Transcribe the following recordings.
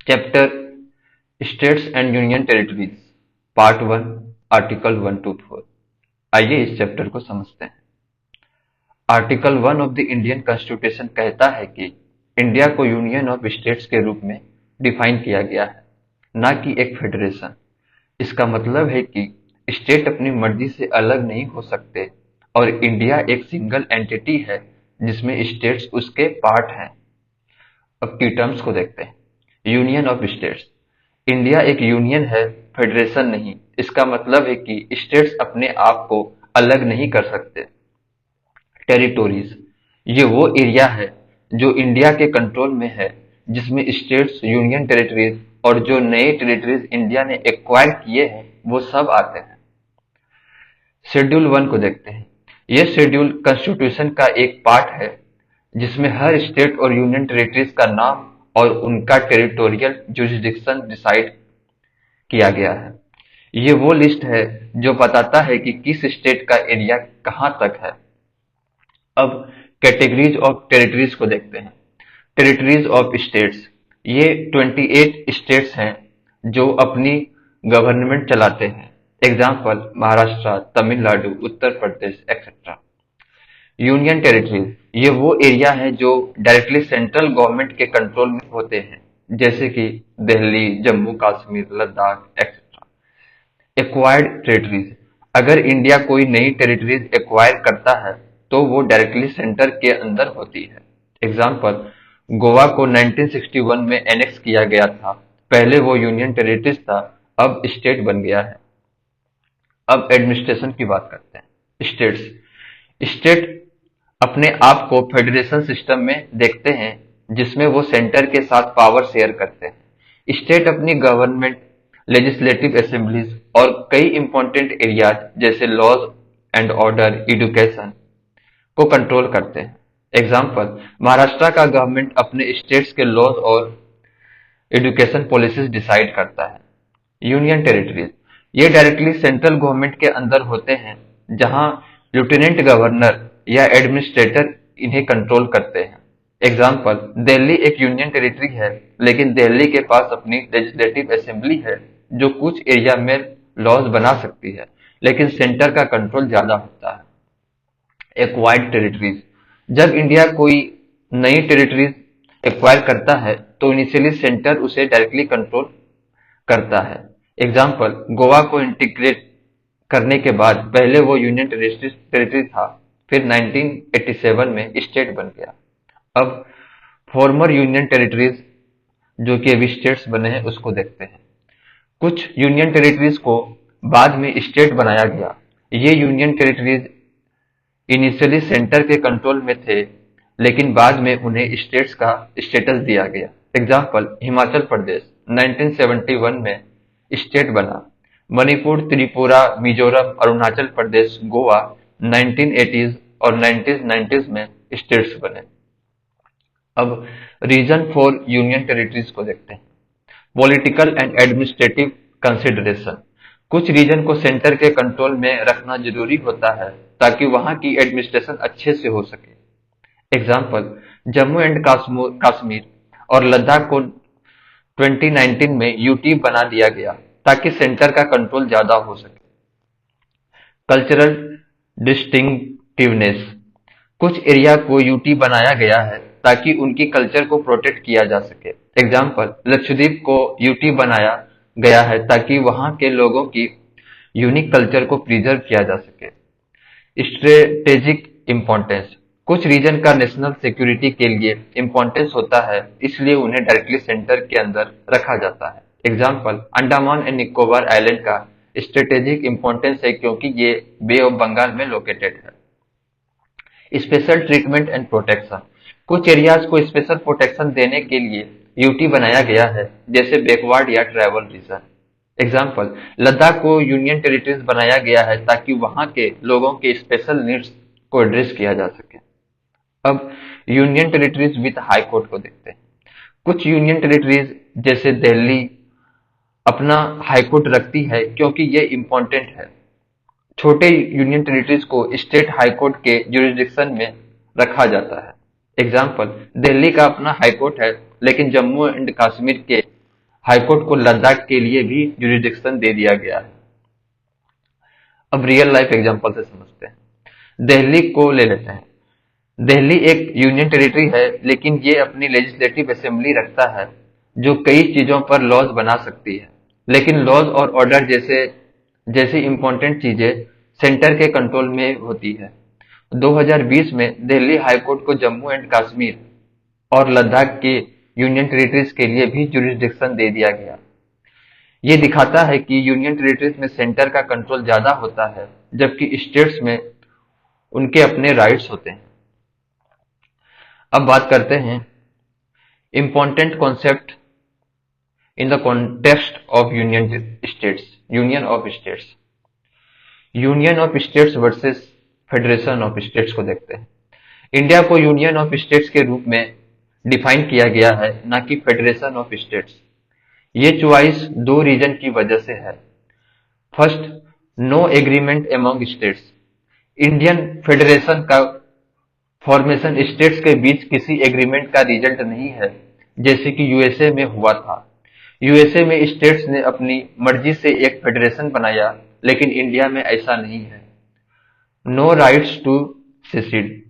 Chapter states and union territories, part 1, article 1 to 4। आइए इस chapter को समझते हैं। Article 1 of the Indian constitution कहता है कि इंडिया को यूनियन ऑफ स्टेट्स के रूप में डिफाइन किया गया है, ना कि एक फेडरेशन। इसका मतलब है कि स्टेट अपनी मर्जी से अलग नहीं हो सकते और इंडिया एक सिंगल एंटिटी है जिसमें स्टेट्स उसके पार्ट हैं। अब की टर्म्स को देखते हैं। यूनियन ऑफ स्टेट्स, इंडिया एक यूनियन है, फेडरेशन नहीं। इसका मतलब है कि स्टेट्स अपने आप को अलग नहीं कर सकते। टेरिटोरीज, ये वो एरिया है जो इंडिया के कंट्रोल में है, जिसमें स्टेट्स, यूनियन टेरिटरीज और जो नए टेरिटरीज इंडिया ने एक्वायर किए हैं वो सब आते हैं। शेड्यूल 1 को देखते हैं। यह शेड्यूल कॉन्स्टिट्यूशन का एक पार्ट है जिसमें हर स्टेट और यूनियन टेरिटरीज का नाम और उनका टेरिटोरियल जुरिस्डिक्शन डिसाइड किया गया है। ये वो लिस्ट है जो बताता है कि किस स्टेट का एरिया कहाँ तक है। अब कैटेगरीज ऑफ टेरिटरीज को देखते हैं। टेरिटरीज ऑफ स्टेट्स, ये 28 स्टेट्स हैं जो अपनी गवर्नमेंट चलाते हैं। Example Maharashtra, Tamil Nadu, Uttar Pradesh etcetera. Union territories, ये वो एरिया है जो डायरेक्टली सेंट्रल गवर्नमेंट के कंट्रोल में होते हैं, जैसे कि Delhi, Jammu Kashmir, Ladakh etcetera. Acquired territories, अगर इंडिया कोई नई टेरिटरीज एक्वायर करता है तो वो डायरेक्टली सेंटर के अंदर होती है। एग्जाम्पल, गोवा को 1961 में एनेक्स किया गया था। पहले वो यूनियन टेरिटरीज था, अब स्टेट बन गया है। अब एडमिनिस्ट्रेशन की बात करते हैं। स्टेट्स, स्टेट अपने आप को फेडरेशन सिस्टम में देखते हैं जिसमें वो सेंटर के साथ पावर शेयर करते हैं। स्टेट अपनी गवर्नमेंट, लेजिस्लेटिव असेंबलीज और कई इंपॉर्टेंट एरियाज जैसे लॉज एंड ऑर्डर, एजुकेशन को कंट्रोल करते हैं। एग्जाम्पल, महाराष्ट्र का गवर्नमेंट अपने स्टेट्स के लॉज और एजुकेशन पॉलिसीज डिसाइड करता है। यूनियन टेरिटरीज, ये डायरेक्टली सेंट्रल गवर्नमेंट के अंदर होते हैं, जहां लेफ्टिनेंट गवर्नर या एडमिनिस्ट्रेटर इन्हें कंट्रोल करते हैं। एग्जाम्पल, दिल्ली एक यूनियन टेरिटरी है, लेकिन दिल्ली के पास अपनी लेजिस्लेटिव असेंबली है जो कुछ एरिया में लॉज बना सकती है, लेकिन सेंटर का कंट्रोल ज्यादा होता है। एक्वायर्ड टेरिटरीज, जब इंडिया कोई नई टेरिटरीज एक्वायर करता है तो इनिशियली सेंटर उसे डायरेक्टली कंट्रोल करता है। एग्जाम्पल, गोवा को इंटीग्रेट करने के बाद पहले वो यूनियन टेरिटरी था, फिर 1987 में स्टेट बन गया। अब फॉर्मर यूनियन टेरिटरीज जो कि अभी स्टेट्स बने हैं उसको देखते हैं। कुछ यूनियन टेरिटरीज को बाद में स्टेट बनाया गया। ये यूनियन टेरिटरीज इनिशियली सेंटर के कंट्रोल में थे, लेकिन बाद में उन्हें स्टेट्स का स्टेटस दिया गया। एग्जाम्पल, हिमाचल प्रदेश 1971 में स्टेट बना। मणिपुर, त्रिपुरा, मिजोरम, अरुणाचल प्रदेश, गोवा 1980s और 1990s में स्टेट्स बने। अब रीजन फॉर यूनियन टेरिटरीज को देखते हैं। पॉलिटिकल एंड एडमिनिस्ट्रेटिव कंसिडरेशन, कुछ रीजन को सेंटर के कंट्रोल में रखना जरूरी होता है ताकि वहां की एडमिनिस्ट्रेशन अच्छे से हो सके। एग्जाम्पल, जम्मू एंड कश्मीर और लद्दाख को 2019 में यूटी बना दिया गया ताकि सेंटर का कंट्रोल ज्यादा हो सके। कल्चरल डिस्टिंक्टिवनेस, कुछ एरिया को यूटी बनाया गया है ताकि उनकी कल्चर को प्रोटेक्ट किया जा सके। एग्जाम्पल, लक्षद्वीप को यूटी बनाया गया है ताकि वहां के लोगों की यूनिक कल्चर को प्रिजर्व किया जा सके। स्ट्रेटेजिक इम्पोर्टेंस, कुछ रीजन का नेशनल सिक्योरिटी के लिए इम्पोर्टेंस होता है, इसलिए उन्हें डायरेक्टली सेंटर के अंदर रखा जाता है। Example, Andaman and Nicobar island का स्ट्रेटेजिक इम्पोर्टेंस है क्योंकि ये बे ऑफ बंगाल में लोकेटेड है। स्पेशल ट्रीटमेंट एंड प्रोटेक्शन, कुछ एरियाज को स्पेशल प्रोटेक्शन देने के लिए यूटी बनाया गया है, जैसे बैकवर्ड या ट्राइबल रीजन। एग्जाम्पल, लद्दाख को यूनियन टेरिटरीज बनाया गया है ताकि वहां के लोगों के स्पेशल नीड्स को एड्रेस किया जा सके। अब union territories with high court को देखते हैं। कुछ यूनियन टेरिटरीज जैसे दिल्ली अपना हाई कोर्ट रखती है क्योंकि ये इम्पोर्टेंट है। छोटे यूनियन टेरिटरीज को स्टेट हाई कोर्ट के जुरिस्डिक्शन में रखा जाता है। एग्जाम्पल, दिल्ली का अपना हाई कोर्ट है, लेकिन जम्मू एंड कश्मीर के हाईकोर्ट को लद्दाख के लिए भी जुरिडिक्शन दे दिया गया है। अब रियल लाइफ एग्जांपल से समझते हैं। दिल्ली को ले लेते हैं। दिल्ली एक यूनियन टेरिटरी है, लेकिन ये अपनी लेजिस्लेटिव असेंबली रखता है जो कई चीजों पर लॉज बना सकती है, लेकिन लॉज और ऑर्डर जैसी इंपॉर्टेंट चीजें सेंटर के कंट्रोल में होती है। 2020 में दिल्ली हाईकोर्ट को जम्मू एंड कश्मीर और लद्दाख के यूनियन टेरिटरीज के लिए भी जुरिस्डिक्शन दे दिया गया। ये दिखाता है कि यूनियन टेरिटरीज में सेंटर का कंट्रोल ज्यादा होता है, जबकि स्टेट्स में उनके अपने राइट्स होते हैं। अब बात करते हैं important concept in the context of union of states. Union of states versus federation of states को देखते हैं। इंडिया को यूनियन ऑफ स्टेट्स के रूप में डिफाइन किया गया है, न कि फेडरेशन ऑफ स्टेट्स। ये चॉइस दो रीजन की वजह से है। First, no agreement among states. Indian federation का फॉर्मेशन स्टेट्स के बीच किसी एग्रीमेंट का रिजल्ट नहीं है, जैसे कि यूएसए में हुआ था। यूएसए में स्टेट्स ने अपनी मर्जी से एक फेडरेशन बनाया, लेकिन इंडिया में ऐसा नहीं है। No rights to secede.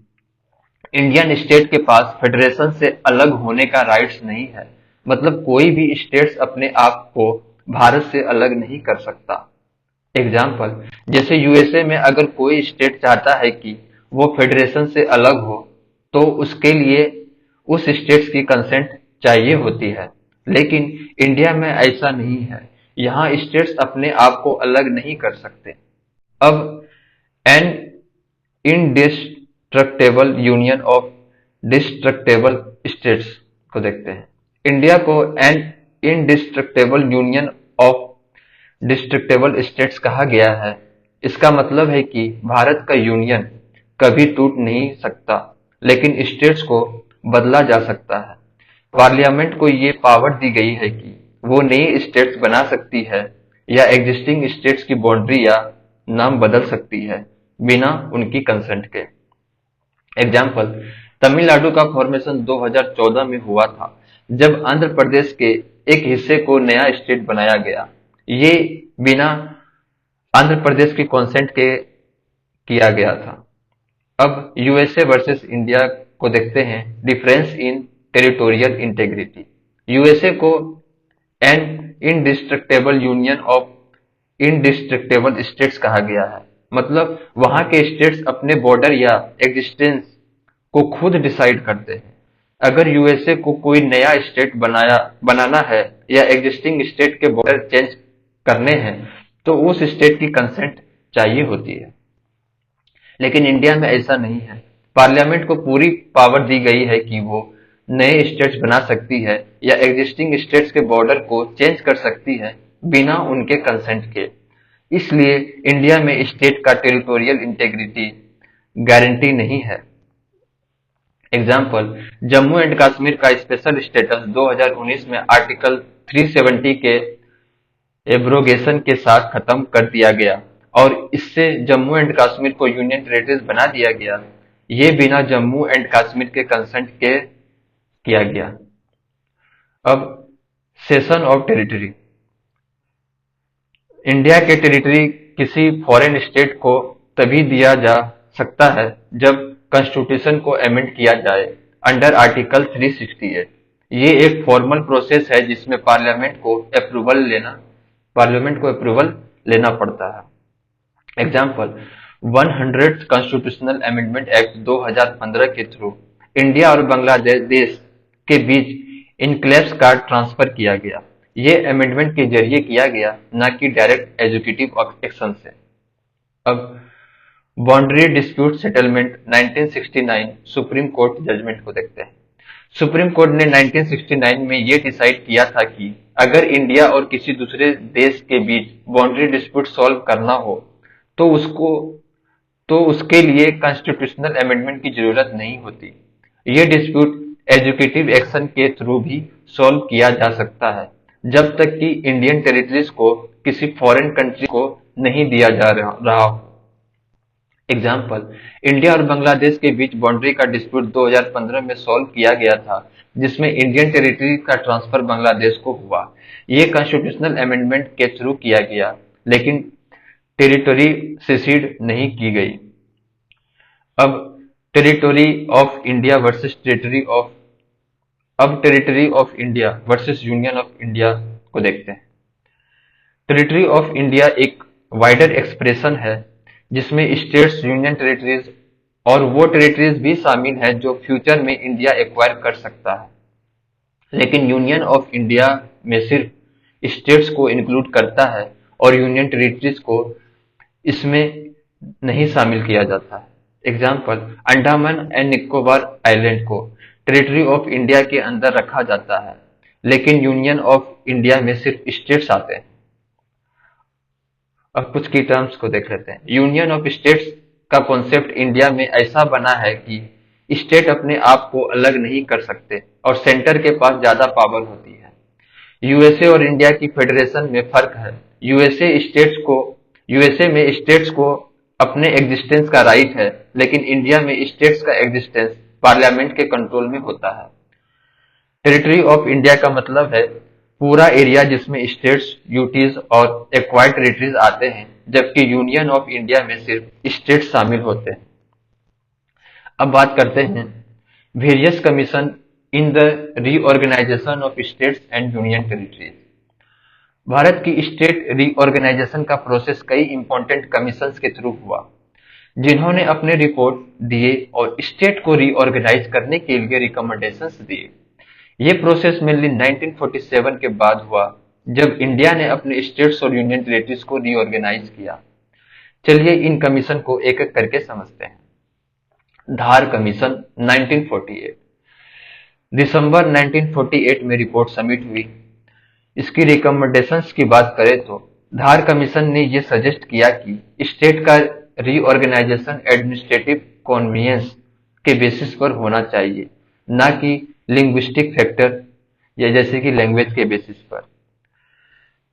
Indian state के पास फेडरेशन से अलग होने का राइट्स नहीं है, मतलब कोई भी स्टेट्स अपने आप को भारत से अलग नहीं कर सकता। एग्जाम्पल, जैसे यूएसए में अगर कोई स्टेट चाहता है कि वो फेडरेशन से अलग हो, तो उसके लिए उस स्टेट्स की कंसेंट चाहिए होती है, लेकिन इंडिया में ऐसा नहीं है। यहाँ स्टेट्स अपने आप को अलग नहीं कर सकते। अब an indestructible union of destructible states को देखते हैं। इंडिया को an indestructible union of destructible states कहा गया है। इसका मतलब है कि भारत का यूनियन कभी टूट नहीं सकता, लेकिन स्टेट्स को बदला जा सकता है। पार्लियामेंट को ये पावर दी गई है कि वो नई स्टेट्स बना सकती है या एग्जिस्टिंग स्टेट्स की बाउंड्री या नाम बदल सकती है बिना उनकी कंसेंट के। एग्जाम्पल, तमिलनाडु का फॉर्मेशन 2014 में हुआ था, जब आंध्र प्रदेश के एक हिस्से को नया स्टेट बनाया गया। ये बिना आंध्र प्रदेश की कंसेंट के किया गया था। अब यूएसए वर्सेस इंडिया को देखते हैं। Difference in territorial integrity. USA को an indestructible union of indestructible states कहा गया है, मतलब वहां के स्टेट्स अपने बॉर्डर या एग्जिस्टेंस को खुद डिसाइड करते हैं। अगर यूएसए को कोई नया स्टेट बनाना है या एग्जिस्टिंग स्टेट के बॉर्डर चेंज करने हैं, तो उस स्टेट की कंसेंट चाहिए होती है। लेकिन इंडिया में ऐसा नहीं है। पार्लियामेंट को पूरी पावर दी गई है कि वो नए स्टेट्स बना सकती है या एग्जिस्टिंग स्टेट्स के बॉर्डर को चेंज कर सकती है बिना उनके कंसेंट के। इसलिए इंडिया में स्टेट का टेरिटोरियल इंटेग्रिटी गारंटी नहीं है। एग्जाम्पल, जम्मू एंड कश्मीर का स्पेशल स्टेटस 2019 में आर्टिकल 370 के एब्रोगेशन के साथ खत्म कर दिया गया और इससे जम्मू एंड कश्मीर को यूनियन टेरिटरीज बना दिया गया। ये बिना जम्मू एंड कश्मीर के कंसेंट के किया गया। अब सेशन ऑफ टेरिटरी। इंडिया के टेरिटरी किसी फॉरेन स्टेट को तभी दिया जा सकता है जब कॉन्स्टिट्यूशन को अमेंड किया जाए अंडर आर्टिकल 368। ये एक फॉर्मल प्रोसेस है जिसमें पार्लियामेंट को अप्रूवल लेना पड़ता है। Example, 100th constitutional amendment act 2015 के थ्रू इंडिया और बांग्लादेश के बीच इनक्लेव्स का ट्रांसफर किया गया। ये अमेंडमेंट के जरिए किया गया, न कि डायरेक्ट एग्जीक्यूटिव एक्शन से। अब boundary dispute settlement 1969 supreme court judgement को देखते हैं। सुप्रीम कोर्ट ने 1969 में ये डिसाइड किया था कि अगर इंडिया और किसी दूसरे देश के बीच बाउंड्री डिस्प्यूट सॉल्व करना हो तो उसके लिए कॉन्स्टिट्यूशनल अमेंडमेंट की जरूरत नहीं होती। ये डिस्प्यूट एग्जीक्यूटिव एक्शन के थ्रू भी सॉल्व किया जा सकता है, जब तक कि इंडियन टेरिटरीज को किसी फॉरेन कंट्री को नहीं दिया जा रहा हो। एग्जाम्पल, इंडिया और बांग्लादेश के बीच बाउंड्री का डिस्प्यूट 2015 में सॉल्व किया गया था, जिसमें इंडियन टेरिटरी का ट्रांसफर बांग्लादेश को हुआ। ये कॉन्स्टिट्यूशनल अमेंडमेंट के थ्रू किया गया, लेकिन टेरिटरी सेसीड नहीं की गई। अब territory of India versus union of India को देखते हैं। टेरिटरी ऑफ इंडिया एक वाइडर एक्सप्रेशन है जिसमें स्टेट्स, यूनियन टेरिटरीज और वो टेरिटरीज भी शामिल है जो फ्यूचर में इंडिया एक्वायर कर सकता है, लेकिन यूनियन ऑफ इंडिया में सिर्फ स्टेट्स को इंक्लूड करता है और यूनियन टेरिटरीज को इसमें नहीं शामिल किया जाता है। Example, Andaman and Nicobar island को टेरिटरी ऑफ इंडिया के अंदर रखा जाता है, लेकिन यूनियन ऑफ इंडिया में सिर्फ स्टेट्स आते हैं। अब कुछ की टर्म्स को देख लेते हैं। यूनियन ऑफ स्टेट्स का कॉन्सेप्ट इंडिया में ऐसा बना है कि स्टेट अपने आप को अलग नहीं कर सकते और सेंटर के पास ज्यादा पावर होती है। यूएसए और इंडिया की फेडरेशन में फर्क है। यूएसए में स्टेट्स को अपने एग्जिस्टेंस का राइट है, लेकिन इंडिया में स्टेट्स का एग्जिस्टेंस पार्लियामेंट के कंट्रोल में होता है। टेरिटरी ऑफ इंडिया का मतलब है पूरा एरिया जिसमें स्टेट्स, यूटीज और एक्वायर्ड टेरिटरीज आते हैं, जबकि यूनियन ऑफ इंडिया में सिर्फ स्टेट्स शामिल होते हैं। अब बात करते हैं various commission in the reorganisation of states and union territories. Bharat की स्टेट रीऑर्गेनाइजेशन का प्रोसेस कई इंपॉर्टेंट कमीशंस के थ्रू हुआ, जिन्होंने अपने रिपोर्ट दिए और स्टेट को रीऑर्गेनाइज करने के लिए रिकमेंडेशंस दिए। ये प्रोसेस मेनली 1947 के बाद हुआ, जब इंडिया ने अपने स्टेट्स और यूनियन टेरिटरीज को रीऑर्गेनाइज किया। चलिए इन कमीशन को एक एक करके समझते हैं। धार कमीशन 1948। दिसंबर 1948 में रिपोर्ट सबमिट हुई। इसकी रिकमेंडेशंस की बात करें तो धार कमीशन ने यह सजेस्ट किया कि स्टेट का रीऑर्गेनाइजेशन एडमिनिस्ट्रेटिव कन्वीनियंस के बेसिस पर होना चाहिए, ना कि लिंग्विस्टिक फैक्टर या जैसे कि लैंग्वेज के बेसिस पर।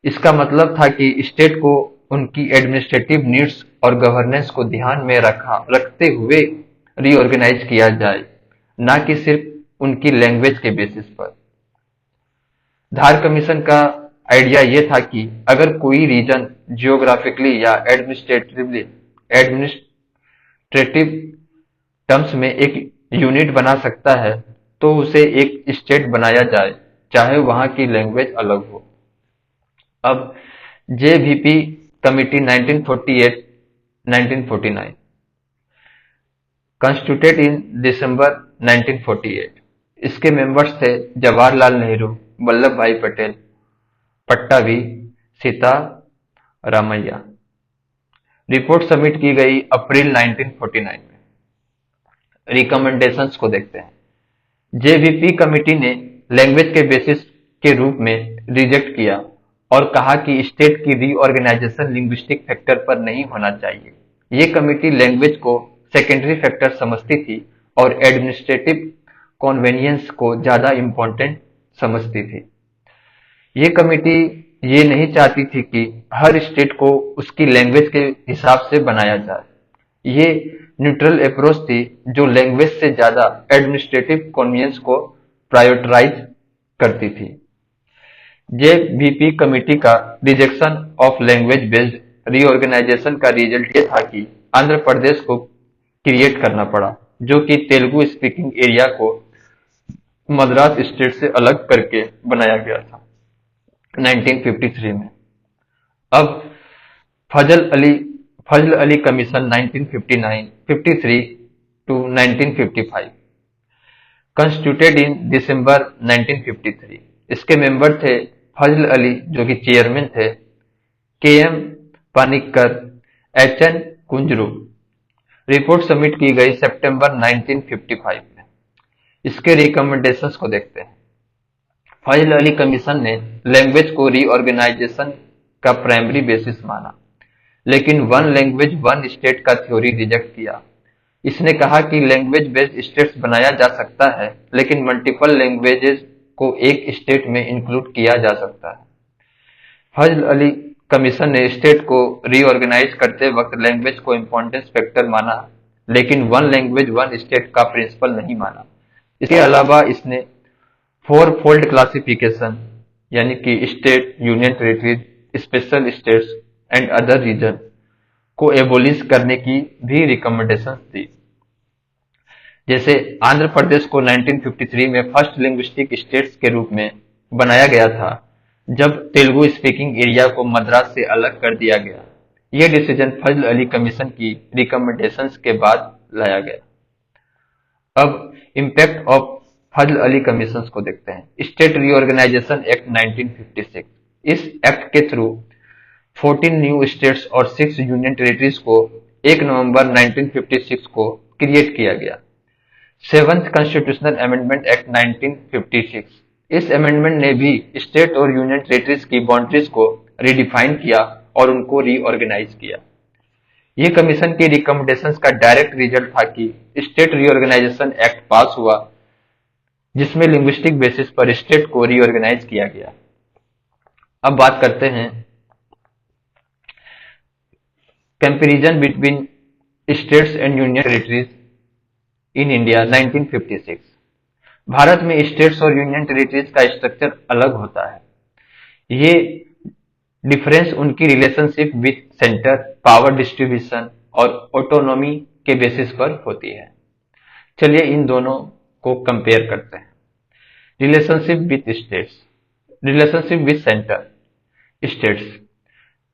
इसका मतलब था कि स्टेट को उनकी एडमिनिस्ट्रेटिव नीड्स और गवर्नेंस को ध्यान में रखते हुए रीऑर्गेनाइज किया जाए, ना कि सिर्फ उनकी लैंग्वेज के बेसिस पर। धार कमीशन का आइडिया यह था कि अगर कोई रीजन जियोग्राफिकली या एडमिनिस्ट्रेटिव टर्म्स में एक यूनिट बना सकता है, तो उसे एक स्टेट बनाया जाए, चाहे वहां की लैंग्वेज अलग हो। अब जेवीपी कमिटी 1948-1949 कॉन्स्टिट्यूटेड इन दिसंबर 1948। इसके मेंबर्स थे जवाहरलाल नेहरू, वल्लभ भाई पटेल, पट्टाभी, सीतारामैया। रिपोर्ट सबमिट की गई अप्रैल 1949 में। रिकमेंडेशंस को देखते हैं। जेवीपी कमिटी ने लैंग्वेज के बेसिस के रूप में रिजेक्ट किया और कहा कि स्टेट की रीऑर्गेनाइजेशन लिंग्विस्टिक फैक्टर पर नहीं होना चाहिए। ये कमिटी लैंग्वेज को सेकेंडरी फैक्टर समझती थी और एडमिनिस्ट्रेटिव कन्वीनियंस को ज्यादा इंपॉर्टेंट समझती थी। ये कमिटी ये नहीं चाहती थी कि हर स्टेट को उसकी लैंग्वेज के हिसाब से बनाया जाए। ये न्यूट्रल अप्रोच थी जो लैंग्वेज से ज्यादा एडमिनिस्ट्रेटिव कन्वीनियंस को प्रायोरिटाइज करती थी। जेवीपी कमिटी का rejection of language based reorganisation का रिजल्ट ये था कि आंध्र प्रदेश को क्रिएट करना पड़ा, जो कि तेलुगु स्पीकिंग एरिया को मद्रास स्टेट से अलग करके बनाया गया था 1953 में। अब Fazal Ali commission 1953 to 1955 constituted in December 1953। इसके मेंबर थे फजल अली जो कि चेयरमैन थे, KM Panikkar, HN Kunzru. Report submit की गई सितंबर 1955 में। इसके रिकमेंडेशंस को देखते हैं। फजल अली कमीशन ने लैंग्वेज को रीऑर्गेनाइजेशन का प्राइमरी बेसिस माना, लेकिन वन लैंग्वेज वन स्टेट का थ्योरी रिजेक्ट किया। इसने कहा कि लैंग्वेज बेस्ड स्टेट्स बनाया जा सकता है, लेकिन मल्टीपल लैंग्वेजेस को एक स्टेट में इंक्लूड किया जा सकता है। फजल अली कमीशन ने स्टेट को रीऑर्गेनाइज करते वक्त लैंग्वेज को इंपॉर्टेंस फैक्टर माना, लेकिन वन लैंग्वेज वन स्टेट का प्रिंसिपल नहीं माना। इसके अलावा इसने फोर फोल्ड क्लासिफिकेशन यानी कि state, union territories, special states and other region को एबोलिश करने की भी रिकमेंडेशंस दी। जैसे आंध्र प्रदेश को 1953 में फर्स्ट लिंग्विस्टिक स्टेट्स के रूप में बनाया गया था, जब तेलुगु स्पीकिंग एरिया को मद्रास से अलग कर दिया गया। यह डिसीजन फजल अली कमीशन की रिकमेंडेशंस के बाद लाया गया। अब impact of Fazal Ali commission को देखते हैं। State reorganisation act 1956। इस एक्ट के थ्रू 14 न्यू स्टेट्स और 6 यूनियन टेरिटरीज को 1 नवंबर 1956 को क्रिएट किया गया। Seventh constitutional amendment act 1956। इस अमेंडमेंट ने भी स्टेट और यूनियन टेरिटरीज की बाउंड्रीज को रिडिफाइन किया और उनको रीऑर्गेनाइज किया। ये कमीशन की रिकमेंडेशंस का डायरेक्ट रिजल्ट था कि स्टेट रीऑर्गेनाइजेशन एक्ट पास हुआ, जिसमें लिंग्विस्टिक बेसिस पर स्टेट को रीऑर्गेनाइज किया गया। अब बात करते हैं comparison between states and union territories in India 1956। Bharat में स्टेट्स और यूनियन टेरिटरीज का स्ट्रक्चर अलग होता है। ये डिफरेंस उनकी relationship with centre, power distribution और ऑटोनॉमी के बेसिस पर होती है। चलिए इन दोनों को कंपेयर करते हैं। Relationship with states, relationship with centre. States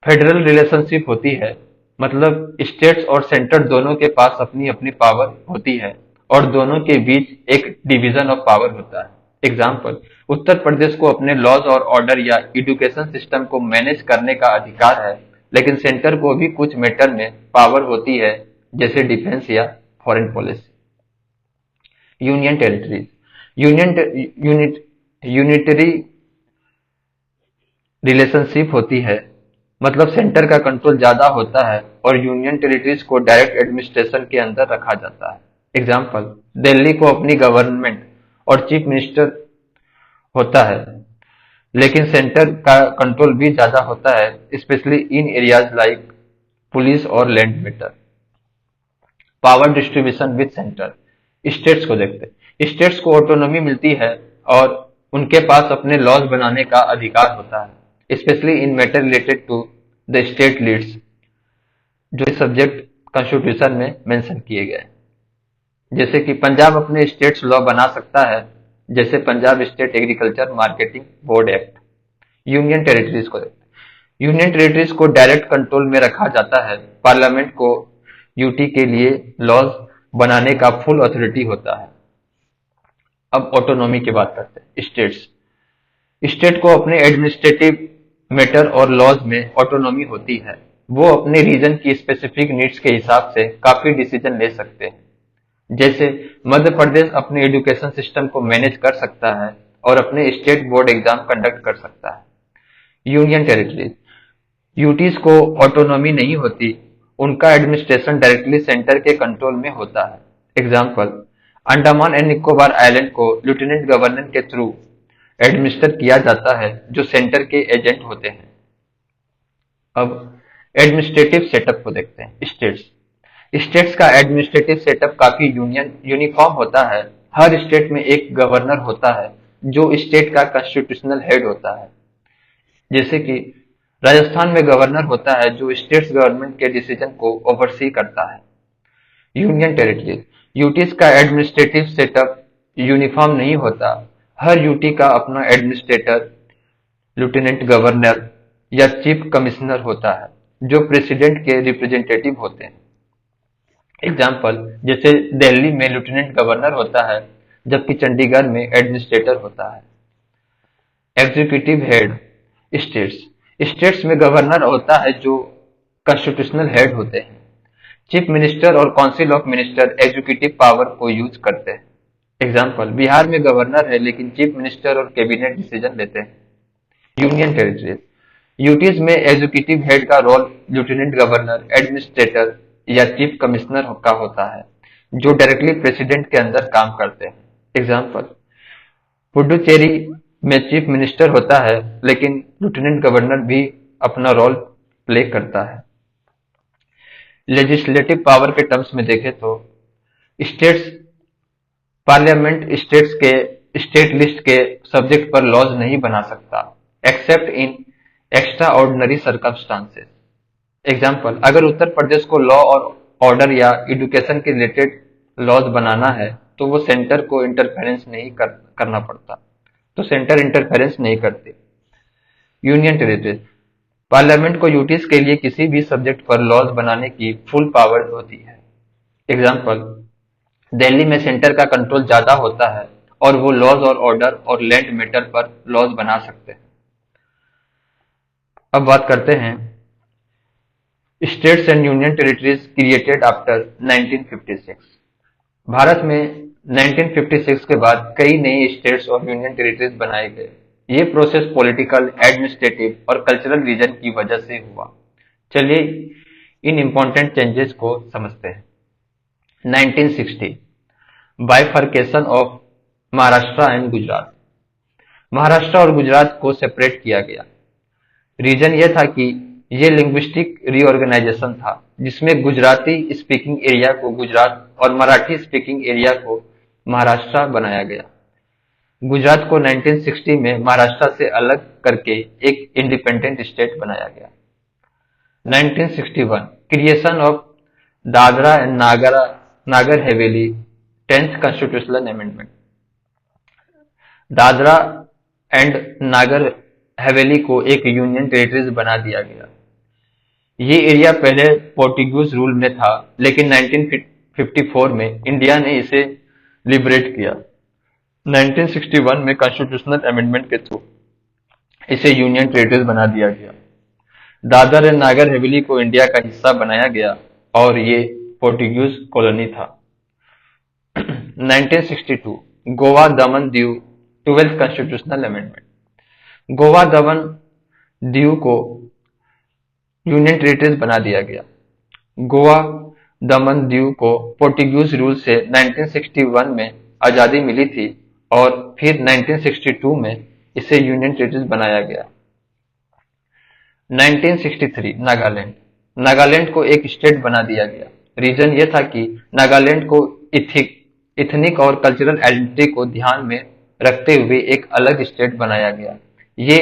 federal relationship होती है, मतलब स्टेट्स और सेंटर दोनों के पास अपनी अपनी पावर होती है और दोनों के बीच एक डिवीजन ऑफ पावर होता है। एग्जाम्पल, उत्तर प्रदेश को अपने लॉज और ऑर्डर या एजुकेशन सिस्टम को मैनेज करने का अधिकार है, लेकिन सेंटर को भी कुछ मैटर में पावर होती है, जैसे डिफेंस या foreign policy. Union territories, unitary relationship होती है, मतलब सेंटर का कंट्रोल ज्यादा होता है और यूनियन टेरिटरीज को डायरेक्ट एडमिनिस्ट्रेशन के अंदर रखा जाता है। एग्जाम्पल, दिल्ली को अपनी गवर्नमेंट और चीफ मिनिस्टर होता है, लेकिन सेंटर का कंट्रोल भी ज्यादा होता है, specially in areas like police और land matter. Power distribution with centre. States को देखते हैं। स्टेट्स को ऑटोनॉमी मिलती है और उनके पास अपने लॉज बनाने का अधिकार होता है, specially in matter related to the state leads, जो सब्जेक्ट कॉन्स्टिट्यूशन में मेंशन किए गए। जैसे कि पंजाब अपने स्टेट्स लॉ बना सकता है, जैसे Punjab state agriculture marketing board act. Union territories को देखते हैं। यूनियन टेरिटरीज को डायरेक्ट कंट्रोल में रखा जाता है। पार्लियामेंट को यूटी के लिए लॉज बनाने का फुल अथॉरिटी होता है। अब ऑटोनॉमी की बात करते हैं। स्टेट्स, स्टेट को अपने एडमिनिस्ट्रेटिव मैटर और लॉज में ऑटोनॉमी होती है। वो अपने रीजन की स्पेसिफिक नीड्स के हिसाब से काफी डिसीजन ले सकते हैं। जैसे मध्य प्रदेश अपने एजुकेशन सिस्टम को मैनेज कर सकता है और अपने स्टेट बोर्ड एग्जाम कंडक्ट कर सकता है। यूनियन टेरिटरीज, यूटीज को ऑटोनॉमी नहीं होती, उनका एडमिनिस्ट्रेशन डायरेक्टली सेंटर के कंट्रोल में होता है। Example, Andaman and Nicobar island को लेफ्टिनेंट गवर्नर के थ्रू एडमिनिस्टर किया जाता है, जो सेंटर के एजेंट होते हैं। अब एडमिनिस्ट्रेटिव सेटअप को देखते हैं। स्टेट्स, स्टेट्स का एडमिनिस्ट्रेटिव सेटअप काफी यूनिफॉर्म होता है। हर स्टेट में एक गवर्नर होता है, जो स्टेट का कॉन्स्टिट्यूशनल हेड होता है। जैसे कि राजस्थान में गवर्नर होता है, जो स्टेट्स गवर्नमेंट के डिसीजन को ओवरसी करता है। यूनियन टेरिटरीज, यूटीज का एडमिनिस्ट्रेटिव सेटअप यूनिफॉर्म नहीं होता। हर यूटी का अपना एडमिनिस्ट्रेटर, लेफ्टिनेंट गवर्नर या चीफ कमिश्नर होता है, जो प्रेसिडेंट के रिप्रेजेंटेटिव होते हैं। एग्जाम्पल, जैसे दिल्ली में लेफ्टिनेंट गवर्नर होता है, जबकि चंडीगढ़ में एडमिनिस्ट्रेटर होता है। Executive head. स्टेट्स, स्टेट्स में गवर्नर होता है, जो कॉन्स्टिट्यूशनल हेड होते हैं। चीफ मिनिस्टर और council of minister executive power को यूज करते हैं। एग्जाम्पल, बिहार में गवर्नर है, लेकिन चीफ मिनिस्टर और कैबिनेट डिसीजन लेते हैं। यूनियन टेरिटरीज, यूटीज में एग्जीक्यूटिव हेड का रोल लेफ्टिनेंट गवर्नर, एडमिनिस्ट्रेटर या चीफ कमिश्नर का होता है, जो डायरेक्टली प्रेसिडेंट के अंदर काम करते हैं। एग्जाम्पल, पुडुचेरी में चीफ मिनिस्टर होता है, लेकिन लेफ्टिनेंट गवर्नर भी अपना रोल प्ले करता है। लेजिस्लेटिव पावर के टर्म्स में देखें तो स्टेट्स पार्लियामेंट स्टेट्स के स्टेट लिस्ट के सब्जेक्ट पर लॉज नहीं बना सकता एक्सेप्ट इन एक्स्ट्रा ऑर्डिनरी सर्कमस्टांसेस। एग्जाम्पल, अगर उत्तर प्रदेश को लॉ और ऑर्डर या एजुकेशन के रिलेटेड लॉज बनाना है तो वो सेंटर को इंटरफेरेंस नहीं करना पड़ता, तो सेंटर इंटरफेरेंस नहीं करते। यूनियन टेरिटरीज, पार्लियामेंट को यूटीज के लिए किसी भी सब्जेक्ट पर लॉज बनाने की फुल पावर होती है। एग्जाम्पल, दिल्ली में सेंटर का कंट्रोल ज्यादा होता है और वो लॉज और ऑर्डर और लैंड मैटर पर लॉज बना सकते हैं। अब बात करते हैं states and union territories created after 1956। Bharat में 1956 के बाद कई नए स्टेट्स और यूनियन टेरिटरीज बनाए गए। ये प्रोसेस पॉलिटिकल, एडमिनिस्ट्रेटिव और कल्चरल रीजन की वजह से हुआ। चलिए इन इंपॉर्टेंट चेंजेस को समझते हैं। 1960 bifurcation of Maharashtra and Gujarat. Maharashtra और गुजरात को सेपरेट किया गया। रीजन यह था कि ये लिंग्विस्टिक रीऑर्गेनाइजेशन था जिसमें गुजराती स्पीकिंग एरिया को गुजरात और मराठी स्पीकिंग एरिया को महाराष्ट्र बनाया गया। गुजरात को 1960 में महाराष्ट्र से अलग करके एक इंडिपेंडेंट स्टेट बनाया गया। 1961 creation of Dadra and Nagar Haveli 10th constitutional amendment. Dadra and Nagar हवेली को एक यूनियन टेरिटरीज बना दिया गया। ये एरिया पहले पोर्टुगीज रूल में था, लेकिन 1954 में इंडिया ने इसे लिबरेट किया। 1961 में कॉन्स्टिट्यूशनल अमेंडमेंट के थ्रू इसे यूनियन टेरिटरीज बना दिया गया। दादर एंड नागर हवेली को इंडिया का हिस्सा बनाया गया और ये पोर्टुगीज कॉलोनी था। 1962 Goa Daman Diu 12th constitutional amendment. Goa Daman Diu को यूनियन टेरिटरीज बना दिया गया। गोवा दमन दीव को पोर्टुगीज रूल से 1961 में आजादी मिली थी और फिर 1962 में इसे यूनियन टेरिटरीज बनाया गया। 1963 नागालैंड। नागालैंड को एक स्टेट बना दिया गया। रीजन यह था कि नागालैंड को इथनिक और कल्चरल आइडेंटिटी को ध्यान में रखते हुए एक अलग स्टेट बनाया गया। ये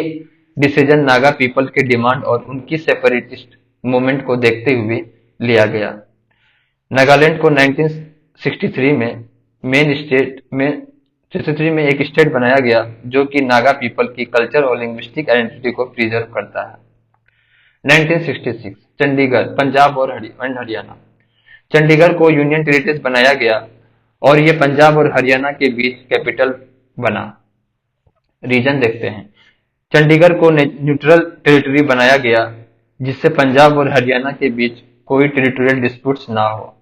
डिसीजन नागा पीपल के डिमांड और उनकी सेपरेटिस्ट मूवमेंट को देखते हुए लिया गया। नागालैंड को 1963 में एक स्टेट बनाया गया जो कि नागा पीपल की कल्चर और लिंग्विस्टिक आइडेंटिटी को प्रिजर्व करता है। 1966 चंडीगढ़, पंजाब और हरियाणा। चंडीगढ़ को यूनियन टेरिटरीज बनाया गया और ये पंजाब और हरियाणा के बीच कैपिटल बना। रीजन देखते हैं। चंडीगढ़ को न्यूट्रल टेरिटरी बनाया गया जिससे पंजाब और हरियाणा के बीच कोई टेरिटोरियल डिस्प्यूट्स ना हो।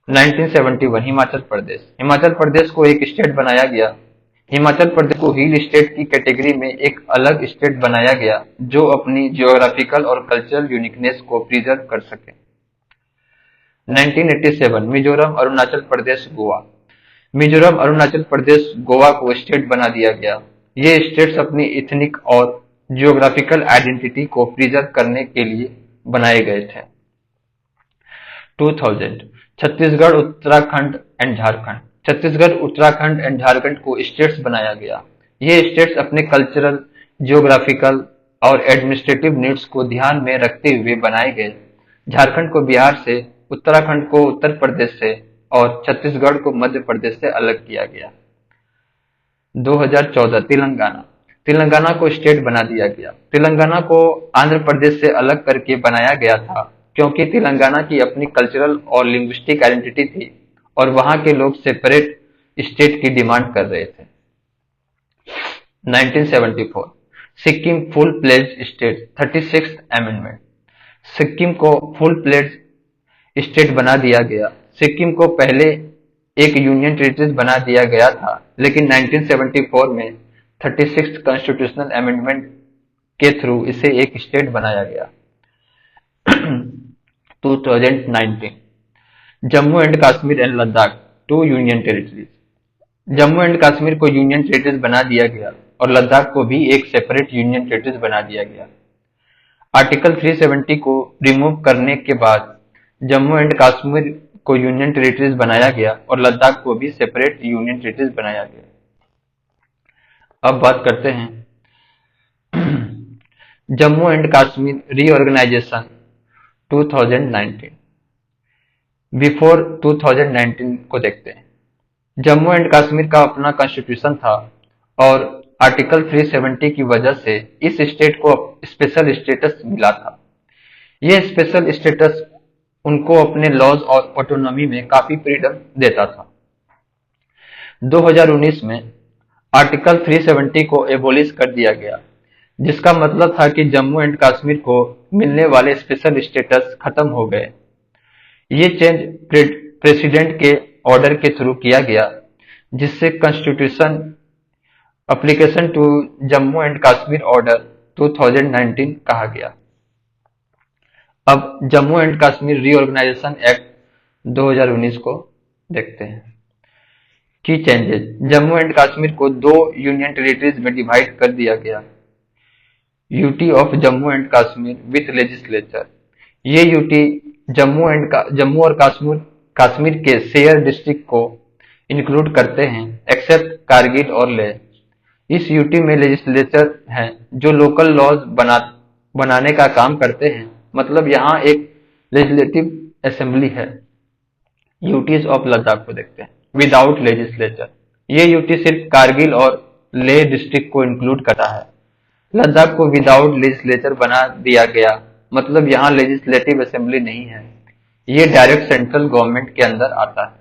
1971 हिमाचल प्रदेश। हिमाचल प्रदेश को एक स्टेट बनाया गया। हिमाचल प्रदेश को हिल स्टेट की कैटेगरी में एक अलग स्टेट बनाया गया जो अपनी जियोग्राफिकल और कल्चरल यूनिकनेस को प्रिजर्व कर सके। 1987 मिजोरम, अरुणाचल प्रदेश, गोवा। मिजोरम, अरुणाचल प्रदेश, गोवा को स्टेट बना दिया गया। ये स्टेट्स अपनी इथनिक और जियोग्राफिकल आइडेंटिटी को प्रिजर्व करने के लिए बनाए गए थे। 2000 छत्तीसगढ़, उत्तराखंड एंड झारखंड। छत्तीसगढ़, उत्तराखंड एंड झारखंड को स्टेट्स बनाया गया। ये स्टेट्स अपने कल्चरल, जियोग्राफिकल और एडमिनिस्ट्रेटिव नीड्स को ध्यान में रखते हुए बनाए गए। झारखंड को बिहार से, उत्तराखंड को उत्तर प्रदेश से और छत्तीसगढ़ को मध्य प्रदेश से अलग किया गया। 2014 तेलंगाना। तेलंगाना को स्टेट बना दिया गया। तेलंगाना को आंध्र प्रदेश से अलग करके बनाया गया था क्योंकि तेलंगाना की अपनी कल्चरल और लिंग्विस्टिक आइडेंटिटी थी और वहां के लोग सेपरेट स्टेट की डिमांड कर रहे थे। 1974 Sikkim full pledged state 36th amendment. Sikkim को फुल प्लेज्ड स्टेट बना दिया गया। सिक्किम को पहले एक यूनियन टेरिटरीज बना दिया गया था, लेकिन 1974 में 36th कॉन्स्टिट्यूशनल अमेंडमेंट के थ्रू इसे एक स्टेट बनाया गया। 2019 Jammu and Kashmir and Ladakh 2 union territories. Jammu and Kashmir को यूनियन टेरिटरीज बना दिया गया और लद्दाख को भी एक सेपरेट यूनियन टेरिटरीज बना दिया गया। आर्टिकल 370 को रिमूव करने के बाद जम्मू एंड कश्मीर को यूनियन टेरिटरीज बनाया गया और लद्दाख को भी सेपरेट यूनियन टेरिटरीज बनाया गया। अब बात करते हैं Jammu and Kashmir reorganisation 2019। Before 2019 को देखते हैं। जम्मू एंड कश्मीर का अपना कॉन्स्टिट्यूशन था और आर्टिकल 370 की वजह से इस स्टेट को स्पेशल स्टेटस मिला था। यह स्पेशल स्टेटस उनको अपने लॉज और ऑटोनॉमी में काफी फ्रीडम देता था। 2019 में आर्टिकल 370 को एबोलिश कर दिया गया, जिसका मतलब था कि जम्मू एंड कश्मीर को मिलने वाले स्पेशल स्टेटस खत्म हो गए। ये चेंज प्रेसिडेंट के ऑर्डर के थ्रू किया गया, जिससे constitution application to Jammu and Kashmir order 2019 कहा गया। अब Jammu and Kashmir reorganisation act 2019 को देखते हैं। की चेंजेस। जम्मू एंड कश्मीर को 2 यूनियन टेरिटरीज में डिवाइड कर दिया गया। UT of Jammu and Kashmir with legislature. ये यूटी जम्मू और कश्मीर के शेयर डिस्ट्रिक्ट को इंक्लूड करते हैं, एक्सेप्ट कारगिल और लेह। इस यूटी में लेजिस्लेचर हैं जो लोकल लॉज बनाने का काम करते हैं, मतलब यहाँ एक लेजिस्लेटिव असेंबली है। यूटीज ऑफ लद्दाख को देखते हैं विदाउट लेजिस्लेचर। ये यूटी सिर्फ कारगिल और लेह डिस्ट्रिक्ट को इंक्लूड करता है। लद्दाख को विदाउट लेजिस्लेचर बना दिया गया, मतलब यहाँ लेजिस्लेटिव असेंबली नहीं है, ये डायरेक्ट सेंट्रल गवर्नमेंट के अंदर आता है।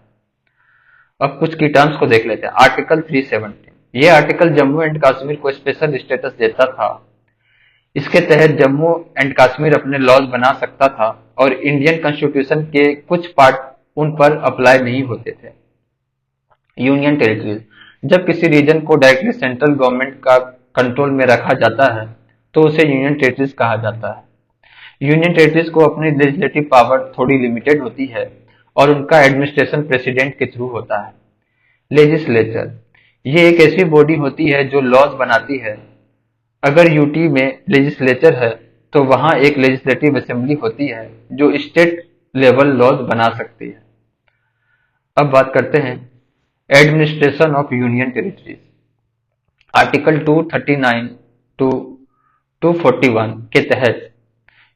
अब कुछ की टर्म्स को देख लेते हैं। आर्टिकल 370, ये आर्टिकल जम्मू एंड कश्मीर को स्पेशल स्टेटस देता था। इसके तहत जम्मू एंड कश्मीर अपने लॉज बना सकता था और इंडियन कॉन्स्टिट्यूशन के कुछ पार्ट उन पर अप्लाई नहीं होते थे। Union territories. जब किसी रीजन को डायरेक्टली सेंट्रल गवर्नमेंट का कंट्रोल में रखा जाता है तो उसे यूनियन टेरिटरीज कहा जाता है। यूनियन टेरिटरीज को अपनी लेजिस्लेटिव पावर थोड़ी लिमिटेड होती है और उनका एडमिनिस्ट्रेशन प्रेसिडेंट के थ्रू होता है। लेजिस्लेचर, ये एक ऐसी बॉडी होती है जो लॉज बनाती है। अगर यूटी में लेजिस्लेचर है तो वहां एक लेजिस्लेटिव असेंबली होती है जो स्टेट लेवल लॉज बना सकती है। अब बात करते हैं administration of union territories. Article 239 to 241 के तहत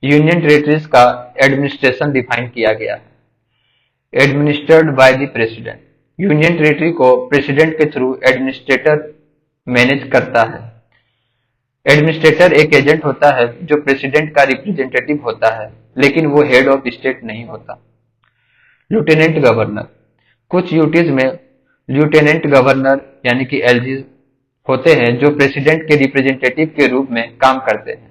यूनियन टेरिटरीज का एडमिनिस्ट्रेशन डिफाइन किया गया है। Administered by the president. Union territory को प्रेसिडेंट के थ्रू एडमिनिस्ट्रेटर मैनेज करता है। एडमिनिस्ट्रेटर एक एजेंट होता है जो प्रेसिडेंट का रिप्रेजेंटेटिव होता है, लेकिन वो हेड ऑफ स्टेट नहीं होता। Lieutenant governor. कुछ यूटीज में लेफ्टिनेंट गवर्नर यानी कि एलजी होते हैं जो प्रेसिडेंट के रिप्रेजेंटेटिव के रूप में काम करते हैं।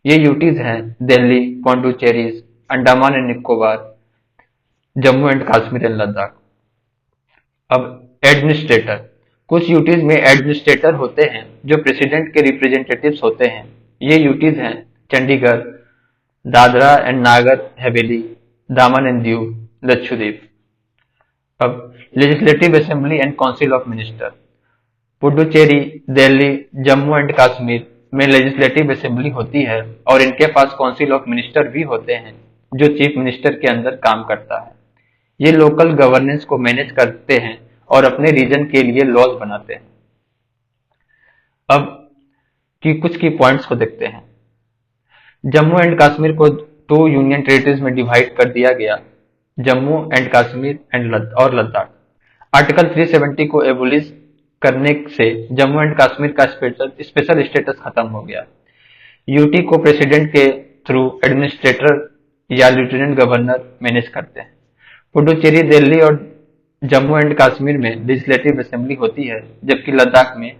ये यूटीज हैं Delhi, Puducherry, Andaman and Nicobar, Jammu and Kashmir and Ladakh. अब एडमिनिस्ट्रेटर। कुछ यूटीज में एडमिनिस्ट्रेटर होते हैं जो प्रेसिडेंट के रिप्रेजेंटेटिव्स होते हैं। ये यूटीज हैं चंडीगढ़, दादरा एंड नागर हवेली, दामन एंड दीव, लक्षद्वीप। अब legislative assembly and council of minister. Puducherry, Delhi, Jammu and Kashmir में लेजिस्लेटिव असेंबली होती है और इनके पास काउंसिल ऑफ मिनिस्टर भी होते हैं जो चीफ मिनिस्टर के अंदर काम करता है। ये लोकल गवर्नेंस को मैनेज करते हैं और अपने रीजन के लिए लॉज बनाते हैं। अब कुछ की पॉइंट्स को देखते हैं। जम्मू एंड कश्मीर को 2 यूनियन टेरिटरीज में डिवाइड कर दिया गया, जम्मू एंड कश्मीर और लद्दाख। आर्टिकल 370 को एबोलिश करने से जम्मू एंड कश्मीर का स्पेशल स्टेटस खत्म हो गया। यूटी को प्रेसिडेंट के थ्रू एडमिनिस्ट्रेटर या लेफ्टिनेंट गवर्नर मैनेज करते हैं। पुडुचेरी, दिल्ली और जम्मू एंड कश्मीर में लेजिस्लेटिव असेंबली होती है, जबकि लद्दाख में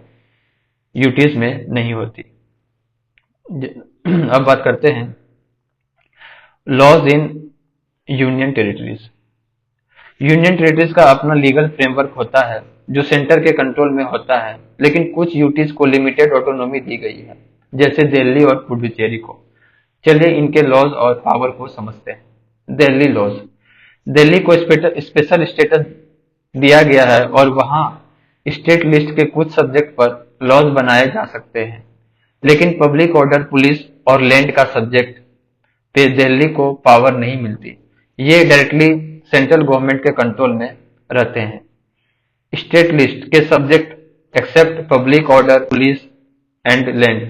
यूटीज में नहीं होती। अब बात करते हैं laws in union territories. Union territories का अपना लीगल फ्रेमवर्क होता है जो सेंटर के कंट्रोल में होता है, लेकिन कुछ यूटीज को लिमिटेड ऑटोनॉमी दी गई है, जैसे दिल्ली और पुडुचेरी को। चलिए इनके लॉज और पावर को समझते हैं। दिल्ली लॉज। दिल्ली को स्पेशल स्टेटस दिया गया है और वहां स्टेट लिस्ट के कुछ सब्जेक्ट पर लॉज बनाए जा सकते हैं, लेकिन पब्लिक ऑर्डर, पुलिस और लैंड का सब्जेक्ट पे दिल्ली को पावर नहीं मिलती। ये डायरेक्टली सेंट्रल गवर्नमेंट के कंट्रोल में रहते हैं। स्टेट लिस्ट के subject except public order, police and land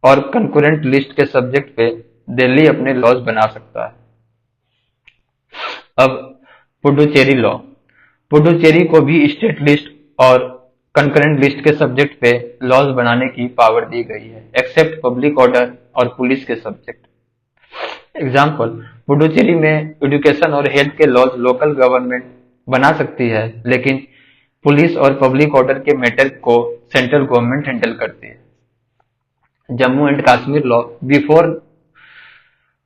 और कंकरेंट लिस्ट के सब्जेक्ट पे दिल्ली अपने लॉज बना सकता है। अब पुडुचेरी लॉ, पुडुचेरी को भी स्टेट लिस्ट और कंकरेंट लिस्ट के सब्जेक्ट पे लॉज बनाने की पावर दी गई है, एक्सेप्ट पब्लिक ऑर्डर और पुलिस के सब्जेक्ट। एग्जाम्पल, पुडुचेरी में एजुकेशन और हेल्थ के लॉज लोकल गवर्नमेंट बना सकती है, लेकिन पुलिस और पब्लिक ऑर्डर के मैटर को सेंट्रल गवर्नमेंट हैंडल करती है। Jammu and Kashmir law before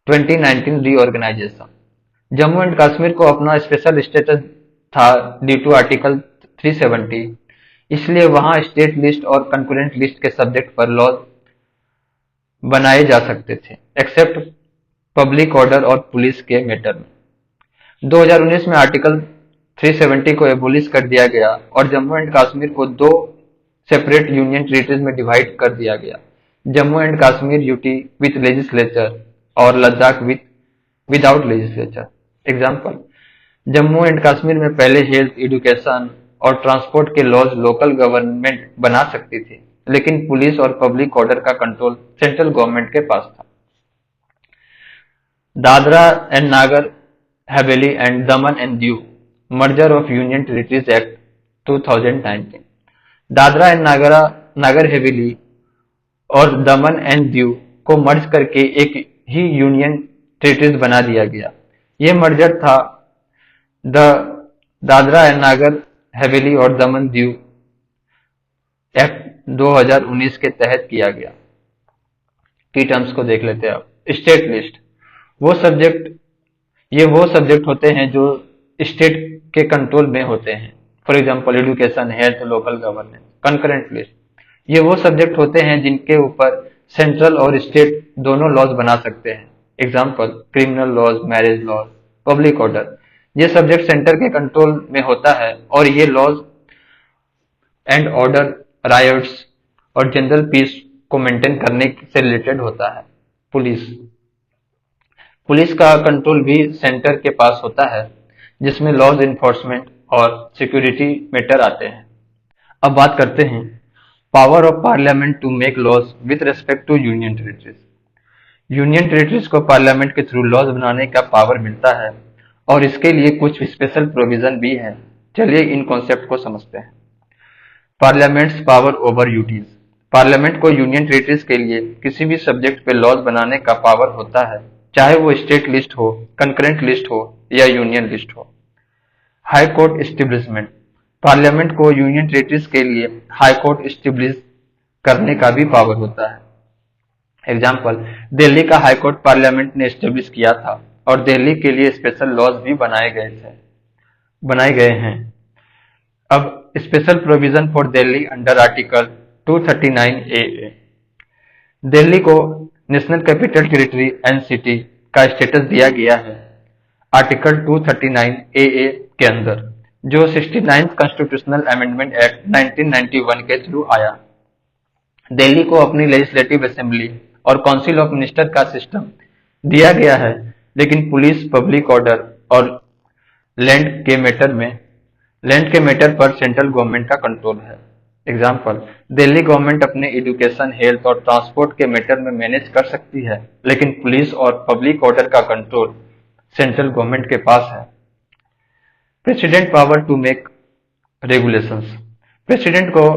2019 reorganisation, Jammu and Kashmir को अपना स्पेशल स्टेटस था ड्यू टू आर्टिकल 370, इसलिए वहां स्टेट लिस्ट और कंकरेंट लिस्ट के सब्जेक्ट पर लॉज बनाए जा सकते थे, एक्सेप्ट पब्लिक ऑर्डर और पुलिस के मैटर में। 2019 में आर्टिकल 370 को एबोलिश कर दिया गया और जम्मू एंड कश्मीर को दो सेपरेट यूनियन टेरिटरीज में डिवाइड कर दिया गया, Jammu and Kashmir UT with legislature और Ladakh without legislature. Example, Jammu and Kashmir में पहले हेल्थ, एजुकेशन और ट्रांसपोर्ट के लॉज लोकल गवर्नमेंट बना सकती थी, लेकिन पुलिस और पब्लिक ऑर्डर का कंट्रोल सेंट्रल गवर्नमेंट के पास था। Dadra and Nagar Haveli and Daman and Diu merger of union territories act 2019, Dadra and Nagar Haveli और दमन एंड दीव को मर्ज करके एक ही यूनियन टेरिटरीज बना दिया गया। ये मर्जर था द दादरा एंड नागर हवेली और दमन दीव एक्ट 2019 के तहत किया गया। की टर्म्स को देख लेते हैं अब। स्टेट लिस्ट, ये वो सब्जेक्ट होते हैं जो स्टेट के कंट्रोल में होते हैं, for example education, health, local governance. Concurrent list, ये वो सब्जेक्ट होते हैं जिनके ऊपर सेंट्रल और स्टेट दोनों लॉज बना सकते हैं, example criminal laws, marriage laws, public order. ये सब्जेक्ट सेंटर के कंट्रोल में होता है और ये लॉज एंड ऑर्डर, राइट्स और जनरल पीस को मेंटेन करने से रिलेटेड होता है। पुलिस का कंट्रोल भी सेंटर के पास होता है, जिसमें लॉज इन्फोर्समेंट और सिक्योरिटी मैटर आते हैं। अब बात करते हैं power of parliament to make laws with respect to union territories. Union territories को पार्लियामेंट के थ्रू लॉज बनाने का पावर मिलता है और इसके लिए कुछ स्पेशल प्रोविजन भी है। चलिए इन कॉन्सेप्ट को समझते हैं। Parliaments power over UTs, parliament को यूनियन टेरिटरीज के लिए किसी भी सब्जेक्ट पे लॉज बनाने का पावर होता है, चाहे वो स्टेट लिस्ट हो, कंकरेंट लिस्ट हो या यूनियन लिस्ट हो। हाई कोर्ट एस्टेब्लिशमेंट, पार्लियामेंट को यूनियन टेरिटरीज के लिए हाई कोर्ट एस्टेब्लिश करने का भी पावर होता है। एग्जाम्पल, दिल्ली का हाई कोर्ट पार्लियामेंट ने एस्टेब्लिश किया था और दिल्ली के लिए स्पेशल लॉज भी बनाए गए हैं। अब special provision for Delhi under article 239A। Delhi को नेशनल कैपिटल टेरिटरी एनसीटी का स्टेटस दिया गया है आर्टिकल 239AA के अंदर, जो 69th कॉन्स्टिट्यूशनल अमेंडमेंट एक्ट 1991 के थ्रू आया। दिल्ली को अपनी लेजिस्लेटिव असेंबली और काउंसिल ऑफ मिनिस्टर का सिस्टम दिया गया है, लेकिन पुलिस, पब्लिक ऑर्डर और लैंड के मैटर पर सेंट्रल गवर्नमेंट का कंट्रोल है। एग्जाम्पल, दिल्ली गवर्नमेंट अपने एजुकेशन, हेल्थ और ट्रांसपोर्ट के मैटर में मैनेज कर सकती है, लेकिन पुलिस और पब्लिक ऑर्डर का कंट्रोल सेंट्रल गवर्नमेंट के पास है। President power to make regulations, president को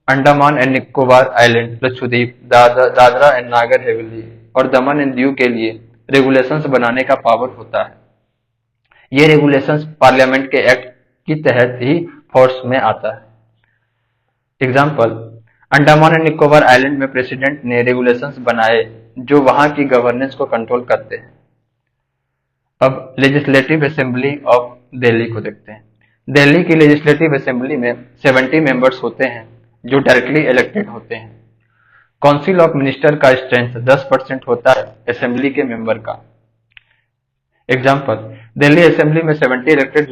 Andaman and Nicobar island, Lakshadweep, Dadra and Nagar Haveli और दमन एंड दीव के लिए रेगुलेशंस बनाने का पावर होता है। ये रेगुलेशंस पार्लियामेंट के एक्ट की तहत ही फोर्स में आता है। Example, Andaman and Nicobar island में प्रेसिडेंट ने रेगुलेशंस बनाए जो वहां की गवर्नेंस को कंट्रोल करते हैं। अब लेजिस्लेटिव असेंबली ऑफ दिल्ली को देखते हैं। दिल्ली की लेजिस्लेटिव असेंबली में 70 मेंबर्स होते हैं जो डायरेक्टली इलेक्टेड होते हैं। काउंसिल ऑफ मिनिस्टर का स्ट्रेंथ 10% होता है असेंबली के मेंबर का। एग्जाम्पल, दिल्ली असेंबली में 70 इलेक्टेड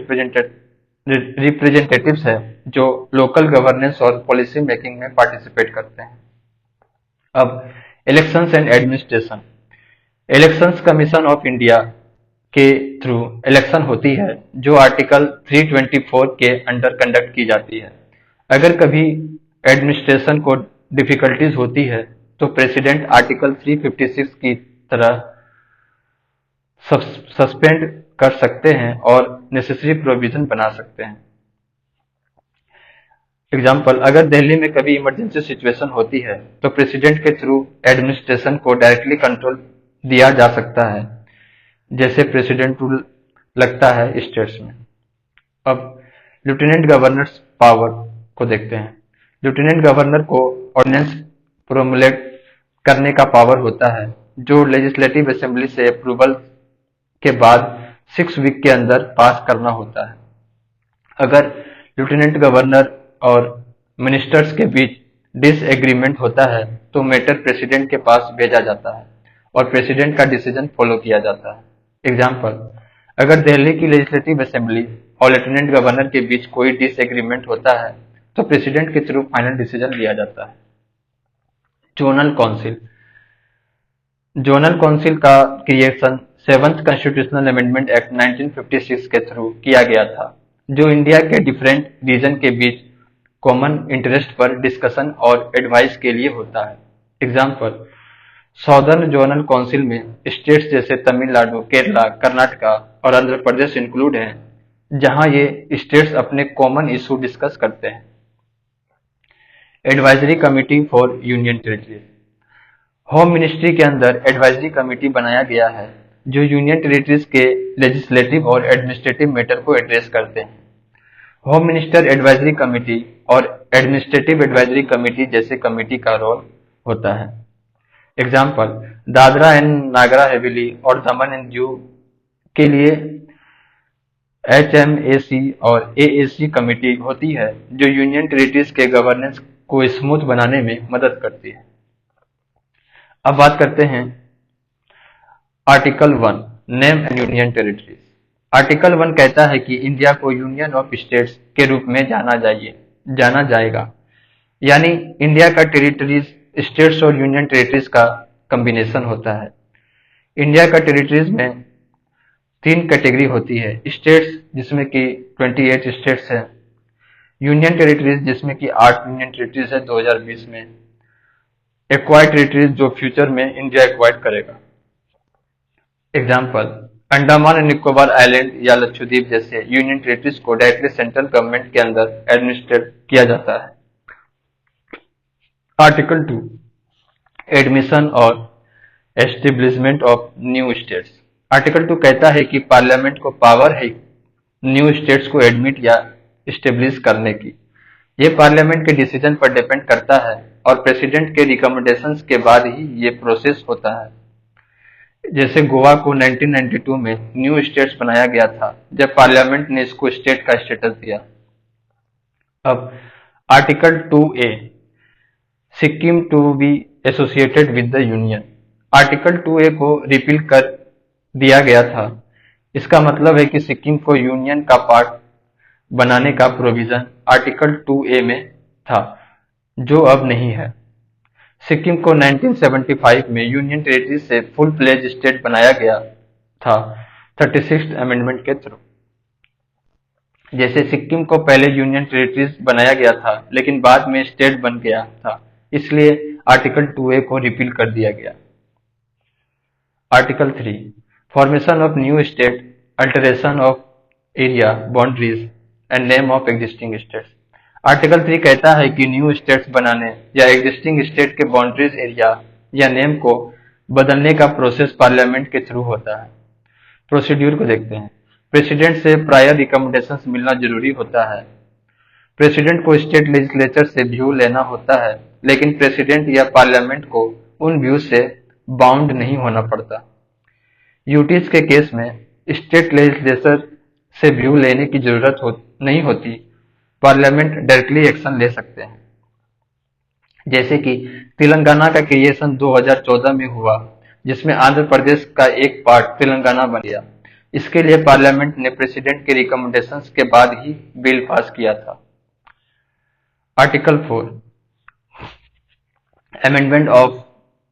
रिप्रेजेंटेटिव्स है जो लोकल गवर्नेंस और पॉलिसी मेकिंग में पार्टिसिपेट करते हैं। अब elections and administration, elections commission of India के थ्रू इलेक्शन होती है जो आर्टिकल 324 के अंडर कंडक्ट की जाती है। अगर कभी एडमिनिस्ट्रेशन को डिफिकल्टीज होती है तो प्रेसिडेंट आर्टिकल 356 की तरह सस्पेंड कर सकते हैं और नेसेसरी प्रोविजन बना सकते हैं। एग्जाम्पल, अगर दिल्ली में कभी इमरजेंसी सिचुएशन होती है तो प्रेसिडेंट के थ्रू एडमिनिस्ट्रेशन को डायरेक्टली कंट्रोल दिया जा सकता है, जैसे प्रेसिडेंट रूल लगता है स्टेट्स में। अब लेफ्टिनेंट गवर्नर्स पावर को देखते हैं। लेफ्टिनेंट गवर्नर को ऑर्डिनेंस प्रोमुलेट करने का पावर होता है, जो लेजिस्लेटिव असेंबली से अप्रूवल के बाद 6 वीक के अंदर पास करना होता है। अगर लेफ्टिनेंट गवर्नर और मिनिस्टर्स के बीच डिसएग्रीमेंट होता है तो मैटर प्रेसिडेंट के पास भेजा जाता है और प्रेसिडेंट का डिसीजन फॉलो किया जाता है। एग्जाम्पल, अगर दिल्ली की लेजिस्लेटिव असेंबली और लेफ्टिनेंट गवर्नर के बीच कोई डिसएग्रीमेंट होता है तो प्रेसिडेंट के थ्रू फाइनल डिसीजन लिया जाता है। Zonal council. जोनल काउंसिल का creation 7th constitutional amendment act 1956 के थ्रू किया गया था, जो इंडिया के डिफरेंट रीजन के बीच कॉमन इंटरेस्ट पर डिस्कशन और एडवाइस के लिए होता है। एग्जाम्पल, साउदर्न जोनल काउंसिल में स्टेट्स जैसे तमिलनाडु, केरला, कर्नाटका और आंध्र प्रदेश इंक्लूड हैं, जहां ये स्टेट्स अपने कॉमन इशू डिस्कस करते हैं। Advisory committee for union territories. Home ministry के अंदर एडवाइजरी कमिटी बनाया गया है जो यूनियन टेरिटरीज के लेजिस्लेटिव और एडमिनिस्ट्रेटिव मैटर को एड्रेस करते हैं। होम मिनिस्टर एडवाइजरी कमिटी और एडमिनिस्ट्रेटिव एडवाइजरी कमिटी जैसे कमिटी का रोल होता है। एग्जाम्पल, दादरा एंड नागरा हवेली और दमन एंड दीव के लिए HMAC और AAC कमिटी होती है, जो यूनियन टेरिटरीज के गवर्नेंस को स्मूथ बनाने में मदद करती है। अब बात करते हैं article 1, name and union territories. Article 1 कहता है कि इंडिया को यूनियन ऑफ स्टेट्स के रूप में जाना जाएगा, यानी इंडिया का टेरिटरीज स्टेट्स और यूनियन टेरिटरीज का कॉम्बिनेशन होता है। इंडिया का टेरिटरीज में 3 कैटेगरी होती है। स्टेट्स जिसमें कि 28 स्टेट्स हैं, यूनियन टेरिटरीज जिसमें कि 8 यूनियन टेरिटरीज है 2020 में, एक्वायर्ड टेरिटरीज जो फ्यूचर में इंडिया एक्वायर करेगा। Example, Andaman and Nicobar island या लक्षद्वीप जैसे यूनियन टेरिटरीज को डायरेक्टली सेंट्रल गवर्नमेंट के अंदर एडमिनिस्ट्रेट किया जाता है। आर्टिकल 2, एडमिशन और establishment of new states. Article 2 कहता है कि पार्लियामेंट को पावर है न्यू स्टेट्स को एडमिट या स्टेब्लिश करने की। ये पार्लियामेंट के डिसीजन पर डिपेंड करता है और प्रेसिडेंट के रिकमेंडेशंस के बाद ही ये प्रोसेस होता है। जैसे गोवा को 1992 में न्यू स्टेट्स बनाया गया था जब पार्लियामेंट ने इसको स्टेट का स्टेटस दिया। अब article 2A, Sikkim to be associated with the union. Article 2A को रिपील कर दिया गया था। इसका मतलब है कि सिक्किम को यूनियन का पार्ट बनाने का प्रोविजन आर्टिकल 2A में था, जो अब नहीं है। सिक्किम को 1975 में यूनियन टेरिटरी से फुल प्लेज स्टेट बनाया गया था 36th अमेंडमेंट के थ्रू। जैसे सिक्किम को पहले यूनियन टेरिटरीज बनाया गया था लेकिन बाद में स्टेट बन गया था, इसलिए आर्टिकल 2A को रिपील कर दिया गया। Article 3, formation of new state, alteration of area boundaries and name of existing states. Article 3 कहता है कि न्यू स्टेट्स बनाने या एग्जिस्टिंग स्टेट के बाउंड्रीज, एरिया या नेम को बदलने का प्रोसेस पार्लियामेंट के थ्रू होता है। प्रोसीड्यूर को देखते हैं। प्रेसिडेंट से प्रायर रिकमेंडेशंस मिलना जरूरी होता है। प्रेसिडेंट को स्टेट लेजिस्लेचर से व्यू लेना होता है, लेकिन प्रेसिडेंट या पार्लियामेंट को उन व्यू से बाउंड नहीं होना पड़ता। यूटीज के केस में स्टेट लेजिस्लेचर से व्यू लेने की जरूरत नहीं होती, पार्लियामेंट डायरेक्टली एक्शन ले सकते हैं। जैसे कि तेलंगाना का क्रिएशन 2014 में हुआ, जिसमें आंध्र प्रदेश का एक पार्ट तेलंगाना बन गया। इसके लिए पार्लियामेंट ने प्रेसिडेंट के रिकमेंडेशंस के बाद ही बिल पास किया था। Article 4, amendment of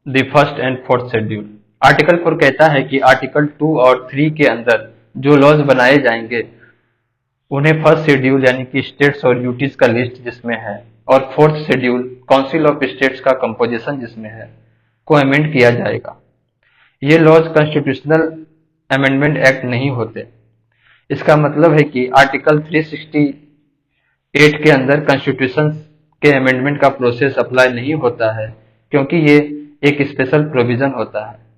the first and fourth schedule. Article 4 कहता है कि आर्टिकल 2 और 3 के अंदर जो लॉज बनाए जाएंगे उन्हें फर्स्ट शेड्यूल यानी कि स्टेट्स और यूटीज का लिस्ट जिसमें है और fourth schedule council of states का कंपोजिशन जिसमें है को अमेंड किया जाएगा। ये लॉज कॉन्स्टिट्यूशनल अमेंडमेंट एक्ट नहीं होते। इसका मतलब है कि आर्टिकल 368 के अंदर कॉन्स्टिट्यूशन के अमेंडमेंट का प्रोसेस अप्लाई नहीं होता है, क्योंकि ये एक स्पेशल प्रोविजन होता है।